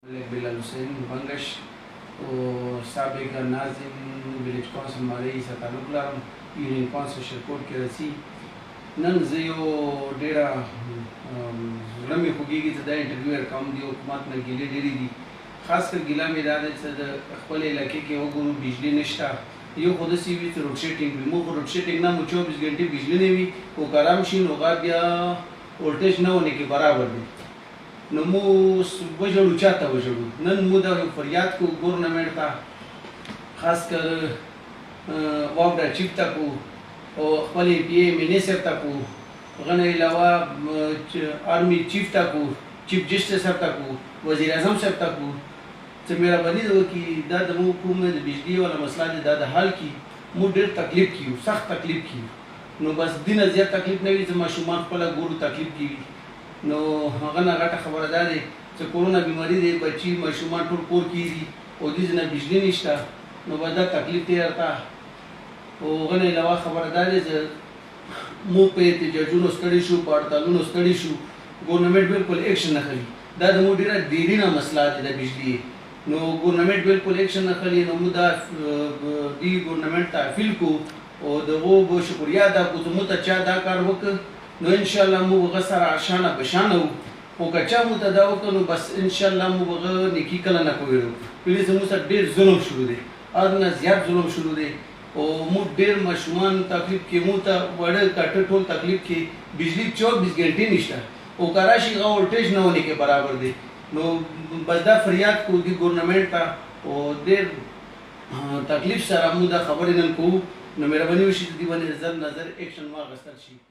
बिलाल हुसैन बंगश और सबक Nazim village council मारे से ताल्लुक लरम यूनियन कौंसिल शिरकोट के रसी नन زه یو ډېره زړه مې خوږېږي چې دا انټرویو ورکوم د حکومت نه ګیلې ډېرې دي خاص کر ګیله مې دا دی چې د خپل علاقې کې وګورو بجلي نشته یو خو داسې وي چې روډ شیډینګ وي موږ روډ شیډینګ نه مو 24 घंटे بجلي نه وي خو ګرم شي نو هغه بیا ولټیج نه ونه کې برابر دی نو مو وژړو چاته وژړو نن مو دا فریاد کو ګورنمنټ ته خاص کر واوډا چیف ته کو او خپل پی ایم منیسټر ته کو غنه علاوه آرمی چیف ته کو چیف جسټس ته کو وزیر اعظم صاحب ته کو چې مهرباني وکړي دا د مو کوم د بجلی ولا مسله دا د حل کی مو ډېر تکلیف کیو سخت تکلیف کیو نو بس دینه زیات تکلیف نه وي چې ماشومان خپل ګورو تکلیف کیږي نو هغه نه غټه خبره ده چې کورونا بیماری دی بچي ماشومان ټول کور کیږي او دې نه بجلی نشته نو بعد تکلیف دی ورته او غنه علاوه خبره ده چې مو په احتجاجونو ستړي شو په اړتالونو ستړي شو ګورنمنټ بالکل اکشن نه کوي دا د مو ډیره دیرینه مسله ده د بجلی نو ګورنمنټ بالکل اکشن نه کوي نو مو دا دی ګورنمنټ ته اپیل کو او دغه به شکریا ادا کو چې مو ته چا دا کار وکړ نو ان شاء الله مو غه سره آشانه بشانه او کچا مو ته دا وکړو بس ان شاء الله مو غه نیکی کله نه کوي پلیز مو سره ډیر ظلم شروع دی ارنه زیات ظلم شروع دی او مو ډیر مشمان تکلیف کې مو ته وړه کټ ټول تکلیف کې بجلی 24 घंटे نشته او کراشي غو ولټیج نه ونی کې برابر دی نو بس دا فریاد کو دی ګورنمنټ ته او ډیر تکلیف سره مو دا خبرې نن کو نو مهرباني وشي دی باندې نظر اکشن واغستل شي